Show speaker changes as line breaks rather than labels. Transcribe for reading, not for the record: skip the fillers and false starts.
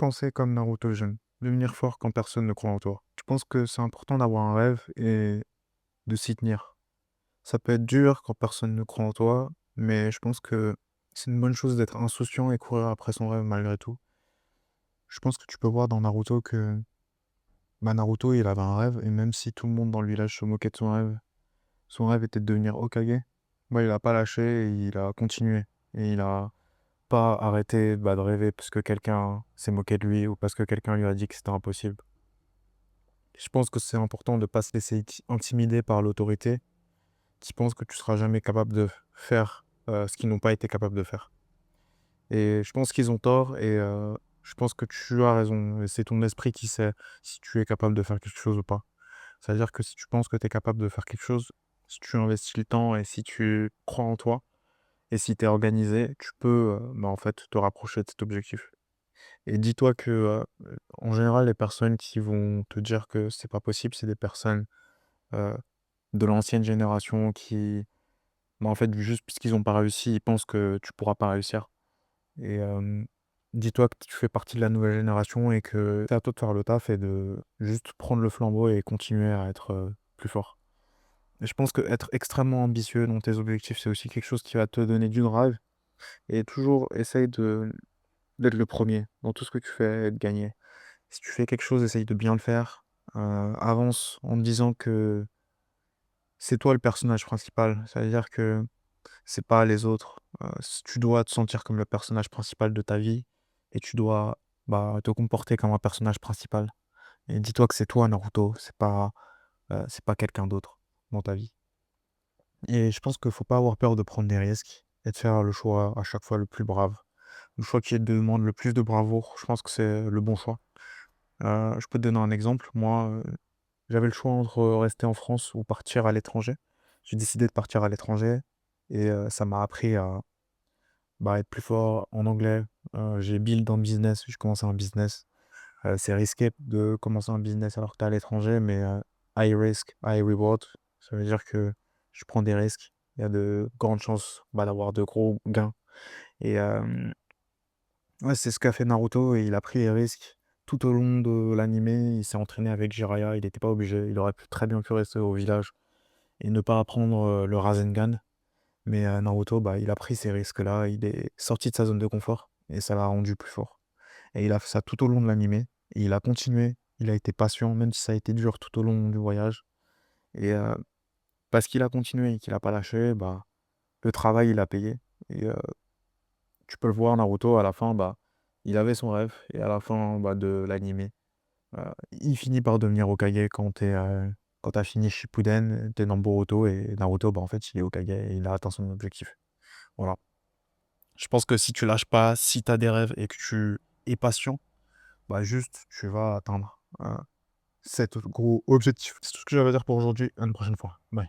penser comme Naruto jeune, devenir fort quand personne ne croit en toi. Je pense que c'est important d'avoir un rêve et de s'y tenir. Ça peut être dur quand personne ne croit en toi, mais je pense que c'est une bonne chose d'être insouciant et courir après son rêve malgré tout. Je pense que tu peux voir dans Naruto que Naruto, il avait un rêve, et même si tout le monde dans le village se moquait de son rêve était de devenir Hokage. Il a pas lâché et il a continué. Et il a pas arrêté de rêver parce que quelqu'un s'est moqué de lui ou parce que quelqu'un lui a dit que c'était impossible. Je pense que c'est important de ne pas se laisser intimider par l'autorité qui pense que tu seras jamais capable de faire ce qu'ils n'ont pas été capables de faire. Et je pense qu'ils ont tort et je pense que tu as raison. Et c'est ton esprit qui sait si tu es capable de faire quelque chose ou pas. C'est-à-dire que si tu penses que tu es capable de faire quelque chose, si tu investis le temps et si tu crois en toi et si tu es organisé, tu peux en fait te rapprocher de cet objectif. Et dis-toi que en général, les personnes qui vont te dire que c'est pas possible, c'est des personnes heu, de l'ancienne génération qui, en fait, juste puisqu'ils ont pas réussi, ils pensent que tu pourras pas réussir. Et dis-toi que tu fais partie de la nouvelle génération et que c'est à toi de faire le taf et de juste prendre le flambeau et continuer à être plus fort. Et je pense que être extrêmement ambitieux dans tes objectifs, c'est aussi quelque chose qui va te donner du drive. Et toujours essaye d'être le premier dans tout ce que tu fais et de gagner. Si tu fais quelque chose, essaye de bien le faire. Avance en te disant que c'est toi le personnage principal. C'est-à-dire que c'est pas les autres. Tu dois te sentir comme le personnage principal de ta vie et tu dois te comporter comme un personnage principal. Et dis-toi que c'est toi, Naruto, c'est pas quelqu'un d'autre dans ta vie. Et je pense qu'il faut pas avoir peur de prendre des risques et de faire le choix à chaque fois le plus brave. Le choix qui demande le plus de bravoure, je pense que c'est le bon choix. Je peux te donner un exemple. Moi, j'avais le choix entre rester en France ou partir à l'étranger. J'ai décidé de partir à l'étranger et ça m'a appris à, être plus fort en anglais. J'ai build un business, j'ai commencé un business. C'est risqué de commencer un business alors que tu es à l'étranger, mais high risk, high reward. Ça veut dire que je prends des risques. Il y a de grandes chances, d'avoir de gros gains. Et ouais, c'est ce qu'a fait Naruto et il a pris les risques tout au long de l'animé. Il s'est entraîné avec Jiraiya, il n'était pas obligé. Il aurait très bien pu rester au village et ne pas apprendre le Rasengan. Mais Naruto, il a pris ces risques-là. Il est sorti de sa zone de confort et ça l'a rendu plus fort. Et il a fait ça tout au long de l'animé. Et il a continué. Il a été patient, même si ça a été dur tout au long du voyage. Et parce qu'il a continué et qu'il a pas lâché, le travail, il a payé. Et tu peux le voir, Naruto, à la fin, il avait son rêve. Et à la fin de l'animé, il finit par devenir Hokage quand t'as fini Shippuden, t'es dans Boruto. Et Naruto, en fait, il est Hokage et il a atteint son objectif. Voilà. Je pense que si tu lâches pas, si tu as des rêves et que tu es patient, juste, tu vas atteindre cet gros objectif. C'est tout ce que j'avais à dire pour aujourd'hui. À une prochaine fois. Bye.